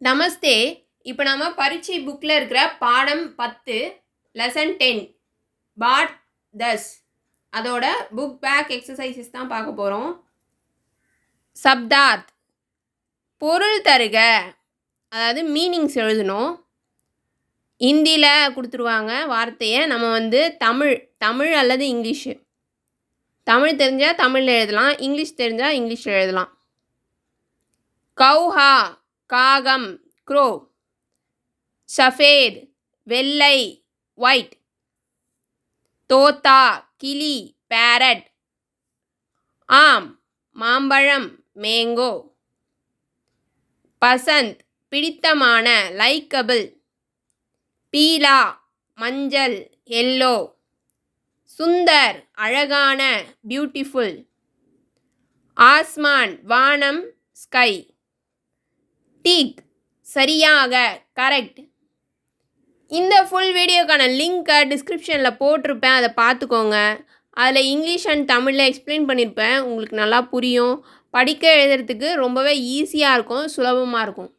நமஸ்தே. இப்போ நம்ம பரீட்சை புக்கில் இருக்கிற பாடம் 10 லெசன் 10 பாட் தஸ் அதோட புக் பேக் எக்ஸசைசஸ் தான் பார்க்க போகிறோம். சப்தார்த் பொருள் தருக, அதாவது மீனிங்ஸ் எழுதணும். ஹிந்தியில் கொடுத்துருவாங்க வார்த்தையை. நம்ம தமிழ் அல்லது இங்கிலீஷு. தமிழ் தெரிஞ்சால் தமிழில் எழுதலாம், இங்கிலீஷ் தெரிஞ்சால் இங்கிலீஷில் எழுதலாம். கௌஹா காகம் க்ரோ, சஃபேத் வெள்ளை ஒயிட், தோத்தா கிளி பேரட், ஆம் மாம்பழம் மேங்கோ, பசந்த் பிடித்தமான லைக்கபிள், பீலா மஞ்சள் எல்லோ, சுந்தர் அழகான பியூட்டிஃபுல், ஆஸ்மான் வானம் ஸ்கை, டீக் சரியாக கரெக்ட். இந்த ஃபுல் வீடியோக்கான லிங்க்கை டிஸ்கிரிப்ஷனில் போட்டிருப்பேன், அதை பார்த்துக்கோங்க. அதில் இங்கிலீஷ் அண்ட் தமிழில் எக்ஸ்பிளைன் பண்ணியிருப்பேன், உங்களுக்கு நல்லா புரியும். படிக்க எழுதுறதுக்கு ரொம்பவே ஈஸியாக இருக்கும், சுலபமாக இருக்கும்.